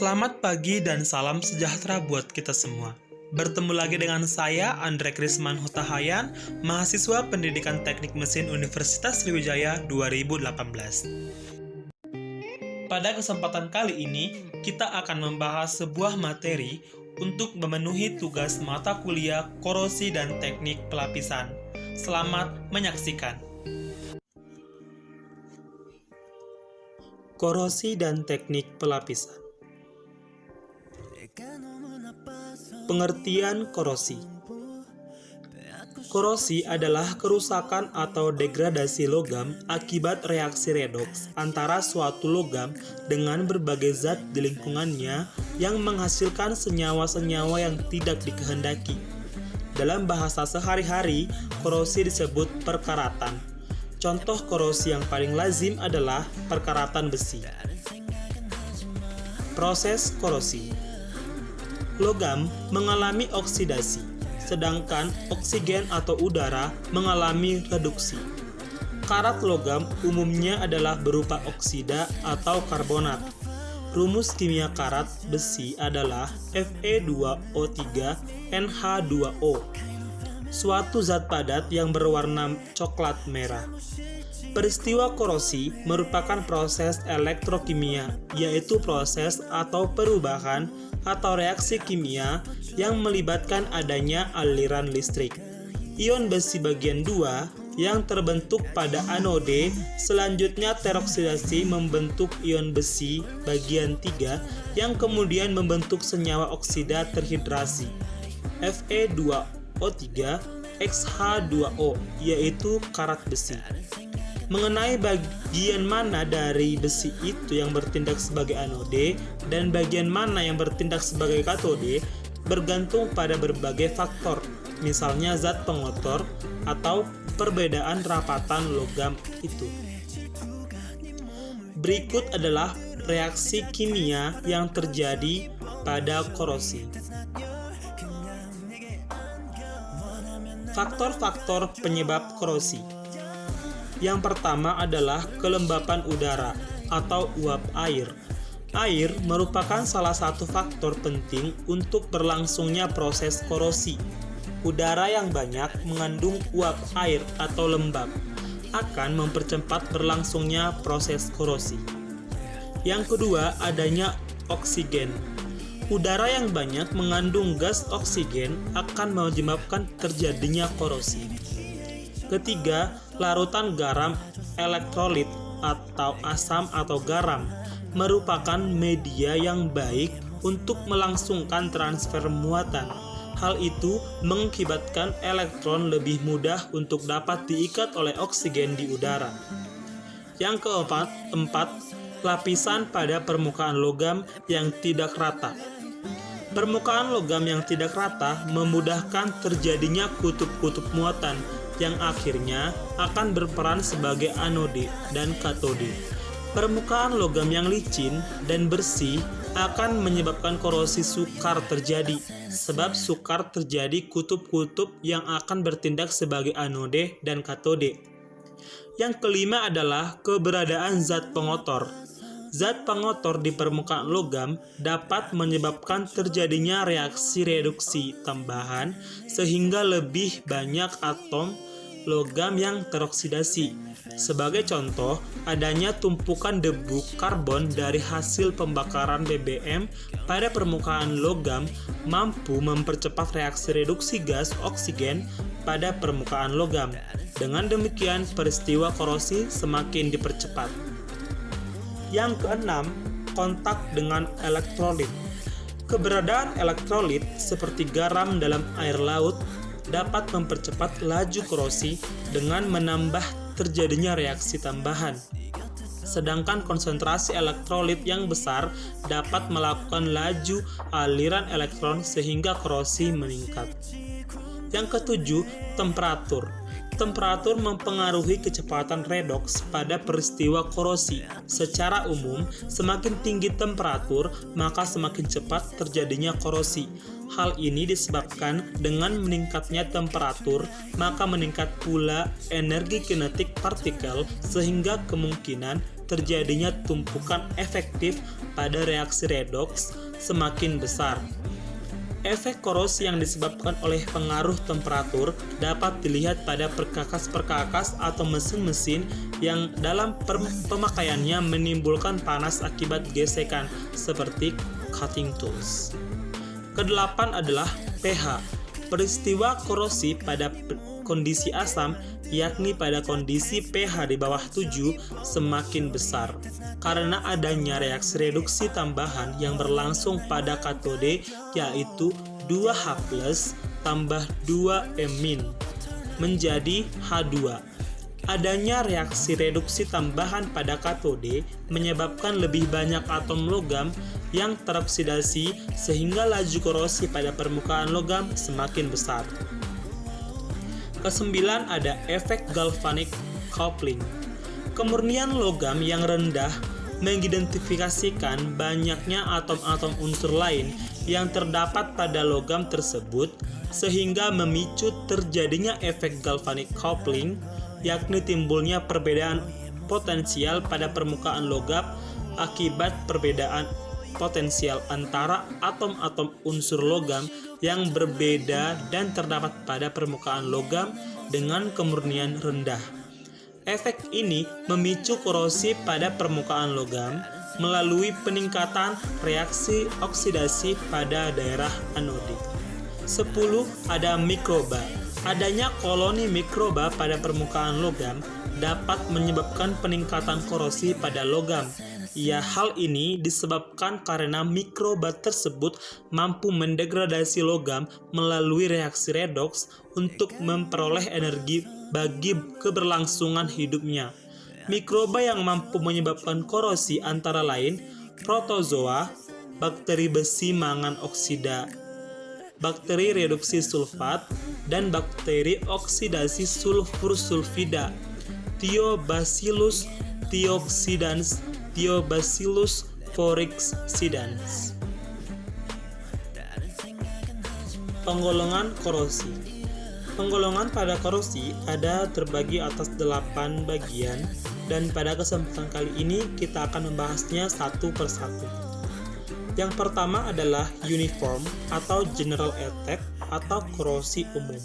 Selamat pagi dan salam sejahtera buat kita semua. Bertemu lagi dengan saya, Andre Krisman Hutahayan, mahasiswa Pendidikan Teknik Mesin Universitas Sriwijaya 2018. Pada kesempatan kali ini, kita akan membahas sebuah materi untuk memenuhi tugas mata kuliah Korosi dan Teknik Pelapisan. Selamat menyaksikan. Korosi dan Teknik Pelapisan. Pengertian korosi. Korosi adalah kerusakan atau degradasi logam akibat reaksi redoks antara suatu logam dengan berbagai zat di lingkungannya yang menghasilkan senyawa-senyawa yang tidak dikehendaki. Dalam bahasa sehari-hari, korosi disebut perkaratan. Contoh korosi yang paling lazim adalah perkaratan besi. Proses korosi. Logam mengalami oksidasi, sedangkan oksigen atau udara mengalami reduksi. Karat logam umumnya adalah berupa oksida atau karbonat. Rumus kimia karat besi adalah Fe2O3NH2O, suatu zat padat yang berwarna coklat merah. Peristiwa korosi merupakan proses elektrokimia, yaitu proses atau perubahan atau reaksi kimia yang melibatkan adanya aliran listrik. Ion besi bagian 2 yang terbentuk pada anode selanjutnya teroksidasi membentuk ion besi bagian 3 yang kemudian membentuk senyawa oksida terhidrasi Fe2O3XH2O, yaitu karat besi. Mengenai bagian mana dari besi itu yang bertindak sebagai anode dan bagian mana yang bertindak sebagai katode bergantung pada berbagai faktor, misalnya zat pengotor atau perbedaan rapatan logam itu. Berikut adalah reaksi kimia yang terjadi pada korosi. Faktor-faktor penyebab korosi. Yang pertama adalah kelembapan udara atau uap air. Air merupakan salah satu faktor penting untuk berlangsungnya proses korosi. Udara yang banyak mengandung uap air atau lembab akan mempercepat berlangsungnya proses korosi. Yang kedua, adanya oksigen. Udara yang banyak mengandung gas oksigen akan menyebabkan terjadinya korosi. Ketiga, larutan garam elektrolit atau asam atau garam merupakan media yang baik untuk melangsungkan transfer muatan. Hal itu mengakibatkan elektron lebih mudah untuk dapat diikat oleh oksigen di udara. Yang keempat, lapisan pada permukaan logam yang tidak rata. Permukaan logam yang tidak rata memudahkan terjadinya kutub-kutub muatan yang akhirnya akan berperan sebagai anode dan katode. Permukaan logam yang licin dan bersih akan menyebabkan korosi sukar terjadi, sebab sukar terjadi kutub-kutub yang akan bertindak sebagai anode dan katode. Yang kelima adalah keberadaan zat pengotor. Zat pengotor di permukaan logam dapat menyebabkan terjadinya reaksi reduksi tambahan sehingga lebih banyak atom logam yang teroksidasi. Sebagai contoh, adanya tumpukan debu karbon dari hasil pembakaran BBM pada permukaan logam mampu mempercepat reaksi reduksi gas oksigen pada permukaan logam. Dengan demikian, peristiwa korosi semakin dipercepat. Yang keenam, kontak dengan elektrolit. Keberadaan elektrolit seperti garam dalam air laut dapat mempercepat laju korosi dengan menambah terjadinya reaksi tambahan. Sedangkan konsentrasi elektrolit yang besar dapat melakukan laju aliran elektron sehingga korosi meningkat. Yang ketujuh, temperatur. Temperatur mempengaruhi kecepatan redoks pada peristiwa korosi. Secara umum, semakin tinggi temperatur, maka semakin cepat terjadinya korosi. Hal ini disebabkan dengan meningkatnya temperatur, maka meningkat pula energi kinetik partikel sehingga kemungkinan terjadinya tumpukan efektif pada reaksi redoks semakin besar. Efek korosi yang disebabkan oleh pengaruh temperatur dapat dilihat pada perkakas-perkakas atau mesin-mesin yang dalam pemakaiannya menimbulkan panas akibat gesekan, seperti cutting tools. Kedelapan adalah pH. Peristiwa korosi pada kondisi asam, yakni pada kondisi pH di bawah 7, semakin besar karena adanya reaksi reduksi tambahan yang berlangsung pada katode, yaitu 2H+ tambah 2-min menjadi H2. Adanya reaksi reduksi tambahan pada katode menyebabkan lebih banyak atom logam yang teroksidasi sehingga laju korosi pada permukaan logam semakin besar. Kesembilan ada efek galvanic coupling. Kemurnian logam yang rendah mengidentifikasikan banyaknya atom-atom unsur lain yang terdapat pada logam tersebut sehingga memicu terjadinya efek galvanic coupling, yakni timbulnya perbedaan potensial pada permukaan logam akibat perbedaan potensial antara atom-atom unsur logam yang berbeda dan terdapat pada permukaan logam dengan kemurnian rendah. Efek ini memicu korosi pada permukaan logam melalui peningkatan reaksi oksidasi pada daerah anodik. 10. Ada mikroba. Adanya koloni mikroba pada permukaan logam dapat menyebabkan peningkatan korosi pada logam. Hal ini disebabkan karena mikroba tersebut mampu mendegradasi logam melalui reaksi redoks untuk memperoleh energi bagi keberlangsungan hidupnya. Mikroba yang mampu menyebabkan korosi antara lain protozoa, bakteri besi mangan oksida, bakteri reduksi sulfat, dan bakteri oksidasi sulfur sulfida, Thiobacillus thiooxidans, Thiobacillus forexidans. Penggolongan korosi. Penggolongan pada korosi ada terbagi atas 8 bagian, dan pada kesempatan kali ini kita akan membahasnya satu persatu. Yang pertama adalah uniform atau general attack atau korosi umum.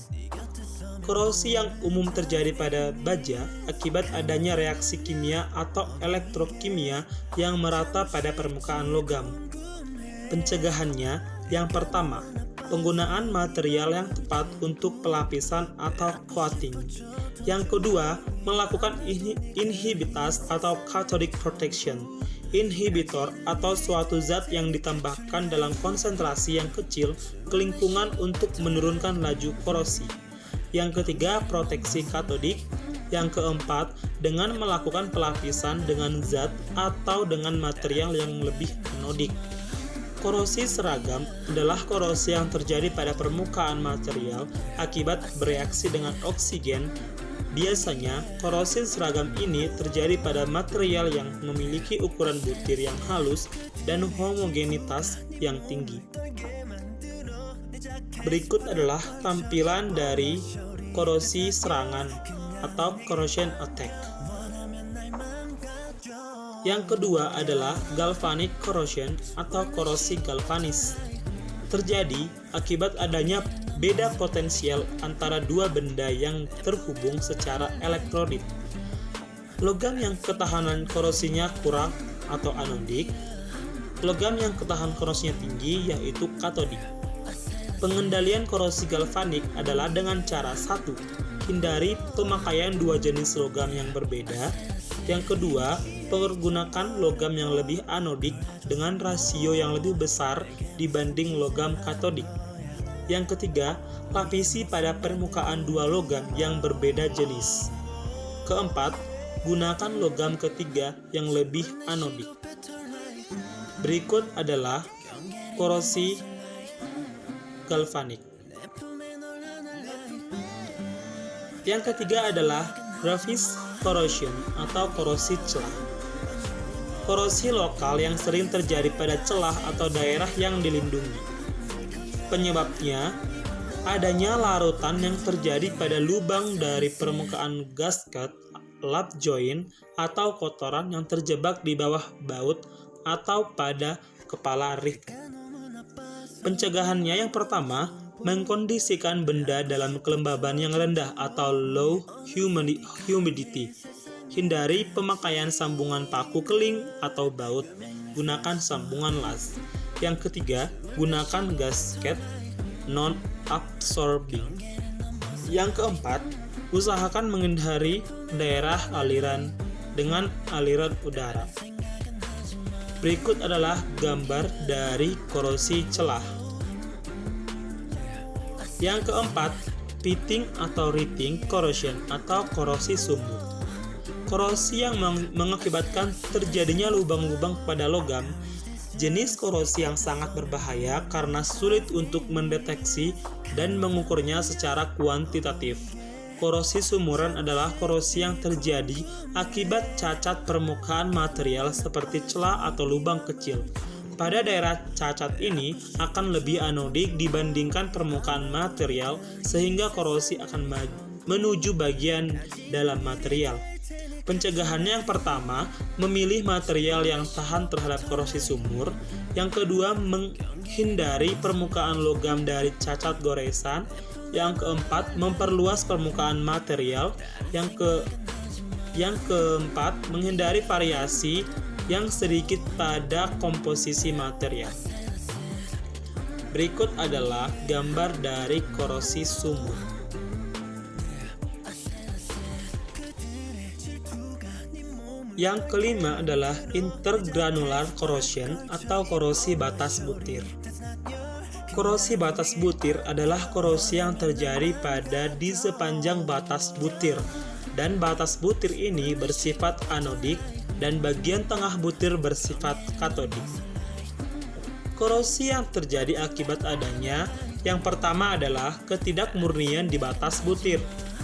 Korosi yang umum terjadi pada baja akibat adanya reaksi kimia atau elektrokimia yang merata pada permukaan logam. Pencegahannya, yang pertama, penggunaan material yang tepat untuk pelapisan atau coating. Yang kedua, melakukan inhibitas atau cathodic protection. Inhibitor atau suatu zat yang ditambahkan dalam konsentrasi yang kecil ke lingkungan untuk menurunkan laju korosi. Yang ketiga, proteksi katodik. Yang keempat, dengan melakukan pelapisan dengan zat atau dengan material yang lebih anodik. Korosi seragam adalah korosi yang terjadi pada permukaan material akibat bereaksi dengan oksigen. Biasanya, korosi seragam ini terjadi pada material yang memiliki ukuran butir yang halus dan homogenitas yang tinggi. Berikut adalah tampilan dari korosi serangan atau corrosion attack. Yang kedua adalah galvanic corrosion atau korosi galvanis. Terjadi akibat adanya beda potensial antara dua benda yang terhubung secara elektrolit. Logam yang ketahanan korosinya kurang atau anodik, logam yang ketahanan korosinya tinggi yaitu katodik. Pengendalian korosi galvanik adalah dengan cara 1. Hindari pemakaian dua jenis logam yang berbeda. Yang kedua, pergunakan logam yang lebih anodik dengan rasio yang lebih besar dibanding logam katodik. Yang ketiga, lapisi pada permukaan dua logam yang berbeda jenis. Keempat, gunakan logam ketiga yang lebih anodik. Berikut adalah korosi galvanik. Yang ketiga adalah gravis corrosion atau korosi celah. Korosi lokal yang sering terjadi pada celah atau daerah yang dilindungi. Penyebabnya adanya larutan yang terjadi pada lubang dari permukaan gasket, lap joint, atau kotoran yang terjebak di bawah baut atau pada kepala rift. Pencegahannya yang pertama, mengkondisikan benda dalam kelembaban yang rendah atau low humidity. Hindari pemakaian sambungan paku keling atau baut. Gunakan sambungan las. Yang ketiga, gunakan gasket non-absorbing. Yang keempat, usahakan menghindari daerah aliran dengan aliran udara. Berikut adalah gambar dari korosi celah. Yang keempat, pitting atau retting corrosion atau korosi sumur. Korosi yang mengakibatkan terjadinya lubang-lubang pada logam. Jenis korosi yang sangat berbahaya karena sulit untuk mendeteksi dan mengukurnya secara kuantitatif. Korosi sumuran adalah korosi yang terjadi akibat cacat permukaan material seperti celah atau lubang kecil. Pada daerah cacat ini akan lebih anodik dibandingkan permukaan material sehingga korosi akan menuju bagian dalam material. Pencegahannya yang pertama, memilih material yang tahan terhadap korosi sumur. Yang kedua, menghindari permukaan logam dari cacat goresan. Yang keempat, memperluas permukaan material. Yang keempat, menghindari variasi yang sedikit pada komposisi material. Berikut adalah gambar dari korosi sumur. Yang kelima adalah intergranular corrosion atau korosi batas butir. Korosi batas butir adalah korosi yang terjadi di sepanjang batas butir, dan batas butir ini bersifat anodik dan bagian tengah butir bersifat katodik. Korosi yang terjadi akibat adanya yang pertama adalah ketidakmurnian di batas butir.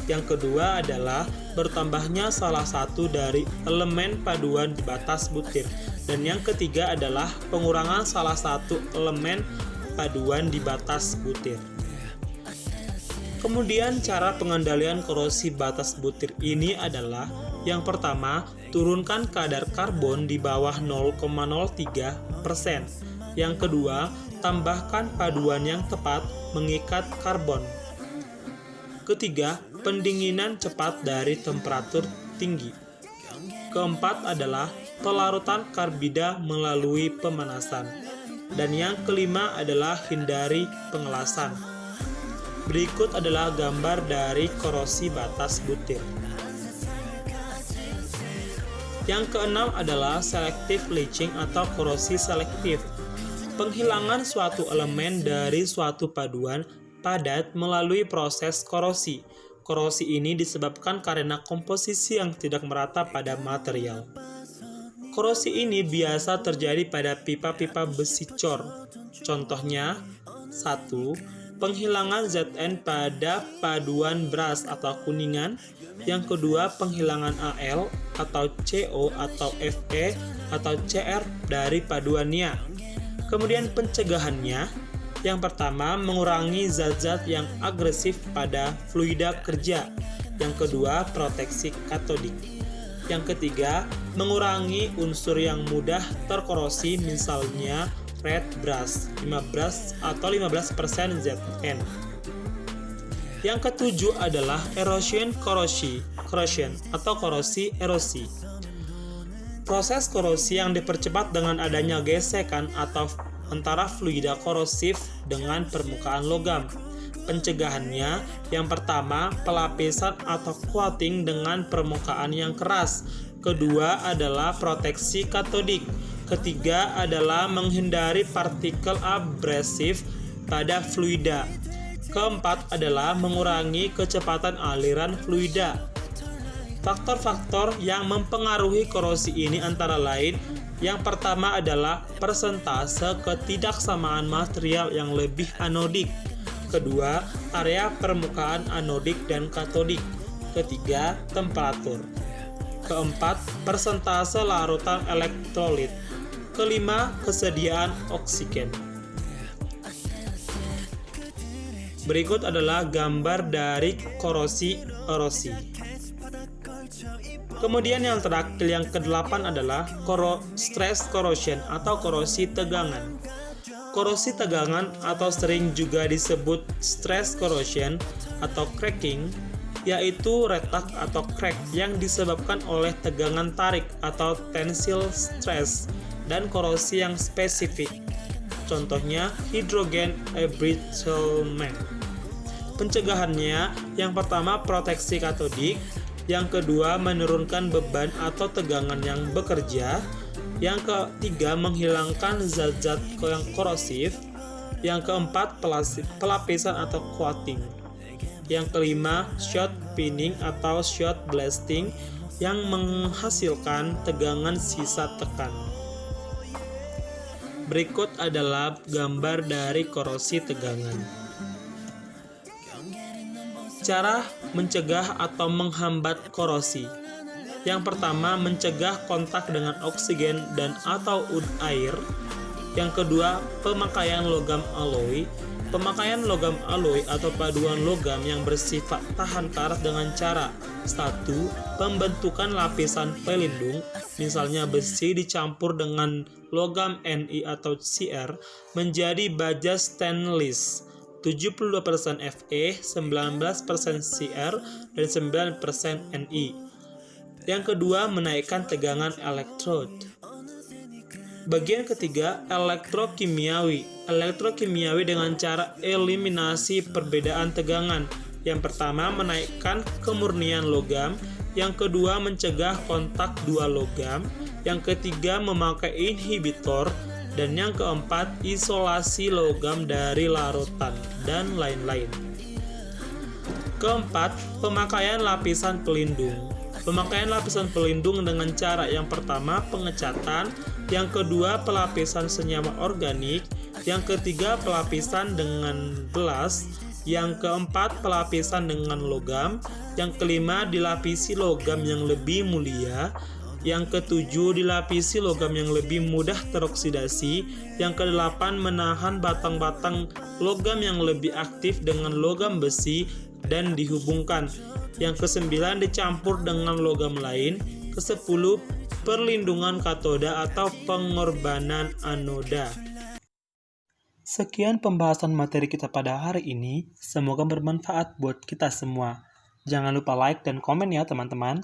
Yang kedua adalah bertambahnya salah satu dari elemen paduan di batas butir. Dan yang ketiga adalah pengurangan salah satu elemen paduan di batas butir. Kemudian cara pengendalian korosi batas butir ini adalah yang pertama, turunkan kadar karbon di bawah 0,03%. Yang kedua, tambahkan paduan yang tepat mengikat karbon. Ketiga, pendinginan cepat dari temperatur tinggi. Keempat adalah pelarutan karbida melalui pemanasan. Dan yang kelima adalah hindari pengelasan. Berikut adalah gambar dari korosi batas butir. Yang keenam adalah selective leaching atau korosi selektif. Penghilangan suatu elemen dari suatu paduan padat melalui proses korosi. Korosi ini disebabkan karena komposisi yang tidak merata pada material. Korosi ini biasa terjadi pada pipa-pipa besi cor. Contohnya, 1. Penghilangan Zn pada paduan brass atau kuningan. Yang kedua, penghilangan Al atau CO atau Fe atau Cr dari paduannya. Kemudian pencegahannya, yang pertama, mengurangi zat-zat yang agresif pada fluida kerja. Yang kedua, proteksi katodik. Yang ketiga, mengurangi unsur yang mudah terkorosi, misalnya red brass 15 atau 15% Zn. Yang ketujuh adalah erosion corrosion atau korosi erosi. Proses korosi yang dipercepat dengan adanya gesekan atau antara fluida korosif dengan permukaan logam. Pencegahannya, yang pertama, pelapisan atau coating dengan permukaan yang keras. Kedua adalah proteksi katodik. Ketiga adalah menghindari partikel abrasif pada fluida. Keempat adalah mengurangi kecepatan aliran fluida. Faktor-faktor yang mempengaruhi korosi ini antara lain, yang pertama adalah persentase ketidaksamaan material yang lebih anodik. Kedua, area permukaan anodik dan katodik. Ketiga, temperatur. Keempat, persentase larutan elektrolit. Kelima, kesediaan oksigen. Berikut adalah gambar dari korosi erosi. Kemudian yang terakhir, yang ke-8 adalah stress corrosion atau korosi tegangan. Korosi tegangan atau sering juga disebut stress corrosion atau cracking, yaitu retak atau crack yang disebabkan oleh tegangan tarik atau tensile stress dan korosi yang spesifik. Contohnya hydrogen embrittlement. Pencegahannya, yang pertama proteksi katodik, yang kedua menurunkan beban atau tegangan yang bekerja, yang ketiga menghilangkan zat-zat yang korosif, yang keempat pelapisan atau coating, yang kelima shot pinning atau shot blasting yang menghasilkan tegangan sisa tekan. Berikut adalah gambar dari korosi tegangan. Cara mencegah atau menghambat korosi. Yang pertama, mencegah kontak dengan oksigen dan atau air. Yang kedua, pemakaian logam alloy. Pemakaian logam alloy atau paduan logam yang bersifat tahan karat dengan cara 1. Pembentukan lapisan pelindung, misalnya besi dicampur dengan logam Ni atau Cr menjadi baja stainless 72% Fe, 19% Cr, dan 9% Ni. Yang kedua, menaikkan tegangan elektrod. Bagian ketiga, elektrokimiawi. Elektrokimiawi dengan cara eliminasi perbedaan tegangan. Yang pertama, menaikkan kemurnian logam. Yang kedua, mencegah kontak dua logam. Yang ketiga, memakai inhibitor. Dan yang keempat, isolasi logam dari larutan, dan lain-lain. Keempat, pemakaian lapisan pelindung. Pemakaian lapisan pelindung dengan cara yang pertama, pengecatan. Yang kedua, pelapisan senyawa organik. Yang ketiga, pelapisan dengan gelas. Yang keempat, pelapisan dengan logam. Yang kelima, dilapisi logam yang lebih mulia. Yang ketujuh, dilapisi logam yang lebih mudah teroksidasi. Yang kedelapan, menahan batang-batang logam yang lebih aktif dengan logam besi dan dihubungkan. Yang kesembilan, dicampur dengan logam lain. Kesepuluh, perlindungan katoda atau pengorbanan anoda. Sekian pembahasan materi kita pada hari ini. Semoga bermanfaat buat kita semua. Jangan lupa like dan komen ya teman-teman.